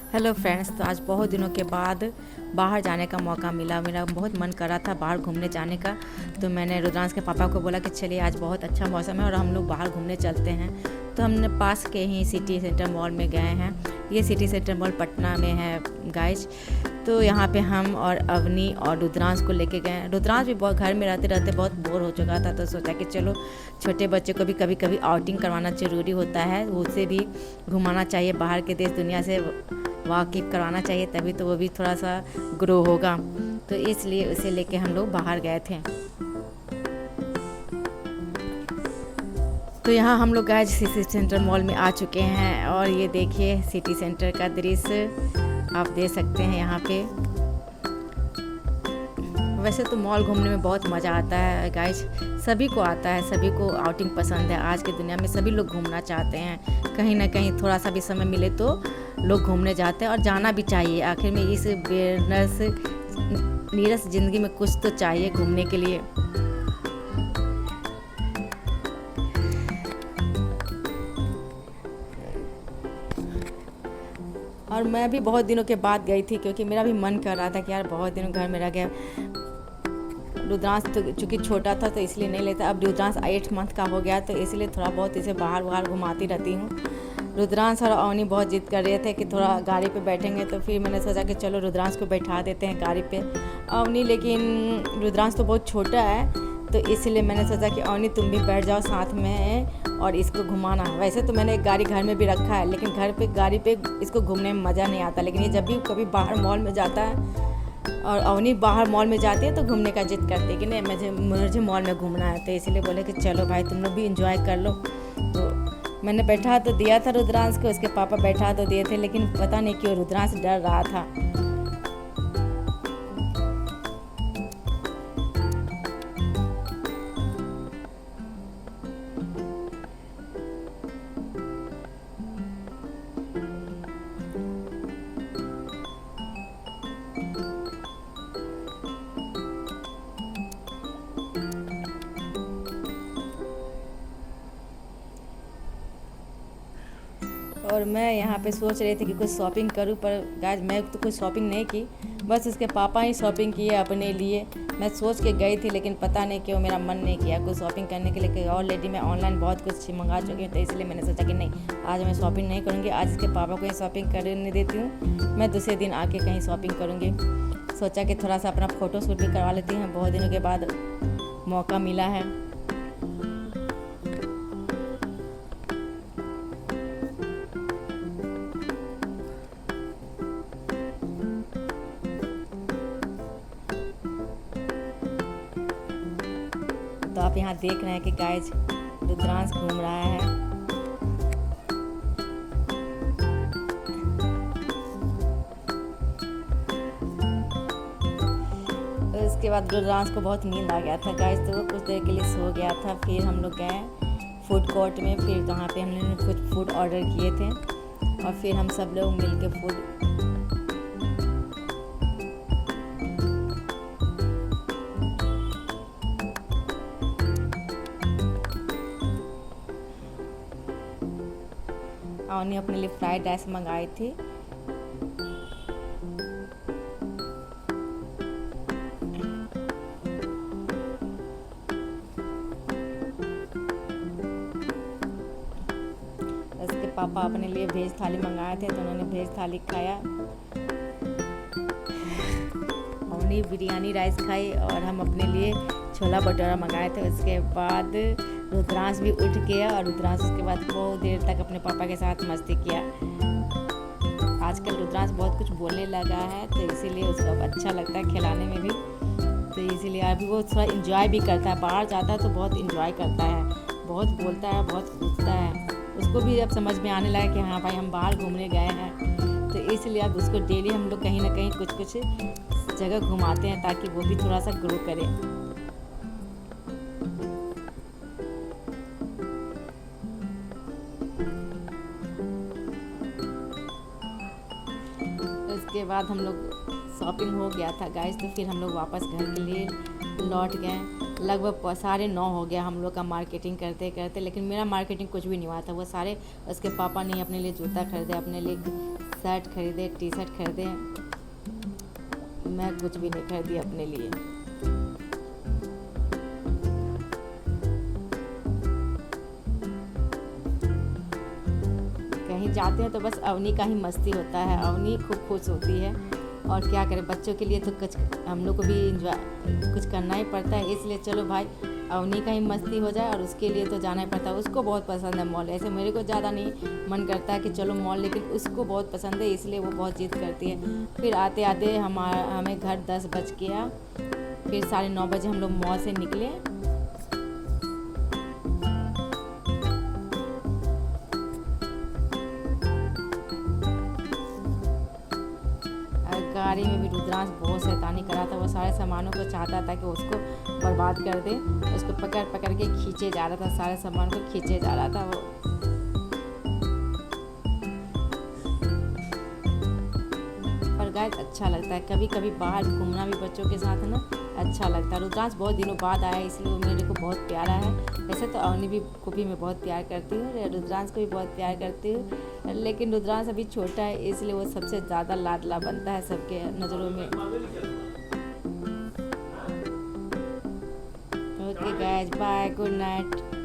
Hello friends, तो आज बहुत दिनों के बाद बाहर जाने का मौका मिला। मेरा बहुत मन कर रहा था बाहर घूमने जाने का। तो मैंने रुद्रांश के पापा को बोला कि चलिए आज बहुत अच्छा मौसम है और हम लोग बाहर घूमने चलते हैं। तो हमने पास के ही सिटी सेंटर मॉल में गए हैं। ये सिटी सेंटर मॉल पटना में है गाइज। तो यहाँ पे हम और अवनी और रुद्रांश को लेके गए हैं। रुद्रांश भी बहुत घर में रहते रहते बहुत बोर हो चुका था, तो सोचा कि चलो छोटे बच्चे को भी कभी कभी आउटिंग करवाना ज़रूरी होता है, उसे भी घुमाना चाहिए, बाहर के देश दुनिया से वाकिफ़ करवाना चाहिए, तभी तो वो भी थोड़ा सा ग्रो होगा। तो इसलिए उसे लेके हम लोग बाहर गए थे। तो यहाँ हम लोग गए सिटी सेंटर मॉल में आ चुके हैं और ये देखिए सिटी सेंटर का दृश्य आप देख सकते हैं यहाँ पे। वैसे तो मॉल घूमने में बहुत मज़ा आता है गाइज, सभी को आता है, सभी को आउटिंग पसंद है। आज की दुनिया में सभी लोग घूमना चाहते हैं, कहीं ना कहीं थोड़ा सा भी समय मिले तो लोग घूमने जाते हैं और जाना भी चाहिए। आखिर में इस बेनर्स नीरस ज़िंदगी में कुछ तो चाहिए घूमने के लिए। और मैं भी बहुत दिनों के बाद गई थी क्योंकि मेरा भी मन कर रहा था कि यार बहुत दिनों घर में रह गया। रुद्रांश तो चूँकि छोटा था तो इसलिए नहीं लेता, अब रुद्रांश 8 मंथ का हो गया तो इसलिए थोड़ा बहुत इसे बाहर बाहर घुमाती रहती हूँ। रुद्रांश और अवनी बहुत जिद कर रहे थे कि थोड़ा गाड़ी पे बैठेंगे, तो फिर मैंने सोचा कि चलो रुद्रांश को बैठा देते हैं गाड़ी पे। अवनी, लेकिन रुद्रांश तो बहुत छोटा है तो इसलिए मैंने सोचा कि अवनी तुम भी बैठ जाओ साथ में और इसको घुमाना। वैसे तो मैंने एक गाड़ी घर में भी रखा है, लेकिन घर पे गाड़ी पे इसको घूमने में मज़ा नहीं आता, लेकिन ये जब भी कभी बाहर मॉल में जाता है और अवनी बाहर मॉल में जाती है तो घूमने का जिद करती है कि नहीं मुझे मॉल में घूमना है। तो इसलिए बोले कि चलो भाई तुम लोग भी इंजॉय कर लो। तो मैंने बैठा तो दिया था रुद्रांश को, उसके पापा बैठा तो दिए थे, लेकिन पता नहीं क्यों रुद्रांश डर रहा था। और मैं यहाँ पे सोच रही थी कि कुछ शॉपिंग करूँ, पर गाइस मैं तो कुछ शॉपिंग नहीं की, बस उसके पापा ही शॉपिंग किए अपने लिए। मैं सोच के गई थी लेकिन पता नहीं क्यों मेरा मन नहीं किया कुछ शॉपिंग करने के लिए। ऑलरेडी मैं ऑनलाइन बहुत कुछ मंगा चुकी हूँ, तो इसलिए मैंने सोचा कि नहीं आज मैं शॉपिंग नहीं करूँगी, आज इसके पापा को ही शॉपिंग करने देती हूँ, मैं दूसरे दिन आके कहीं शॉपिंग करूँगी। सोचा कि थोड़ा सा अपना फ़ोटो शूट भी करवा लेती हैं, बहुत दिनों के बाद मौका मिला है। तो आप यहाँ देख रहे हैं कि गाइज रुद्रांश घूम रहा है। तो इसके बाद रुद्रांश को बहुत नींद आ गया था गाइज, तो वो कुछ देर के लिए सो गया था। फिर हम लोग गए फूड कोर्ट में, फिर वहाँ पे हमने कुछ फूड ऑर्डर किए थे और फिर हम सब लोग मिल के फूड अवनी अपने लिए फ्राइड राइस मंगाई थी। उसके पापा अपने लिए वेज थाली मंगाए थे तो उन्होंने वेज थाली खाया। अवनी बिरयानी राइस खाई और हम अपने लिए छोला भटूरा मंगाए थे। उसके बाद रुद्रांश भी उठ गया और रुद्रांश उसके बाद बहुत देर तक अपने पापा के साथ मस्ती किया। आजकल रुद्रांश बहुत कुछ बोलने लगा है तो इसीलिए उसको अब अच्छा लगता है खिलाने में भी, तो इसीलिए अभी वो थोड़ा इंजॉय भी करता है। बाहर जाता है तो बहुत इंजॉय करता है, बहुत बोलता है, बहुत कूदता है। उसको भी अब समझ में आने लगा कि हाँ भाई हम बाहर घूमने गए हैं, तो इसलिए अब उसको डेली हम लोग कहीं ना कहीं कुछ कुछ जगह घुमाते हैं ताकि वो भी थोड़ा सा ग्रो करे। उसके बाद हम लोग शॉपिंग हो गया था गाइस, तो फिर हम लोग वापस घर के लिए लौट गए। लगभग 9:30 हो गया हम लोग का मार्केटिंग करते करते, लेकिन मेरा मार्केटिंग कुछ भी नहीं हुआ था। वो सारे उसके पापा ने अपने लिए जूता खरीदे, अपने लिए शर्ट खरीदे, टी शर्ट खरीदे, मैं कुछ भी नहीं खरीदी अपने लिए। कहीं जाते हैं तो बस अवनी का ही मस्ती होता है, अवनी खूब खुश होती है। और क्या करें, बच्चों के लिए तो कुछ हम लोग को भी इंजॉय कुछ करना ही पड़ता है, इसलिए चलो भाई अवनी का ही मस्ती हो जाए, और उसके लिए तो जाना ही पड़ता है। उसको बहुत पसंद है मॉल, ऐसे मेरे को ज़्यादा नहीं मन करता है कि चलो मॉल, लेकिन उसको बहुत पसंद है, इसलिए वो बहुत जिद करती है। फिर आते आते हमें घर 10 बज गया। फिर 9:30 बजे हम लोग मॉल से निकले। गाड़ी में भी रुद्रांश बहुत शैतानी करा था, वो सारे सामानों को चाहता था कि उसको बर्बाद कर दे, उसको पकड़ पकड़ के खींचे जा रहा था, सारे सामान को खींचे जा रहा था वो। पर गाइस अच्छा लगता है, कभी कभी बाहर घूमना भी बच्चों के साथ है ना, अच्छा लगता है। रुद्रांश बहुत दिनों बाद आया, इसलिए वो मेरे को बहुत प्यारा है। वैसे तो अवनी भी को भी मैं बहुत प्यार करती हूँ, रुद्रांश को भी बहुत प्यार करती हूँ, लेकिन रुद्रांश अभी छोटा है, इसलिए वो सबसे ज़्यादा लाडला बनता है सबके नज़रों में। Okay guys, bye, good night.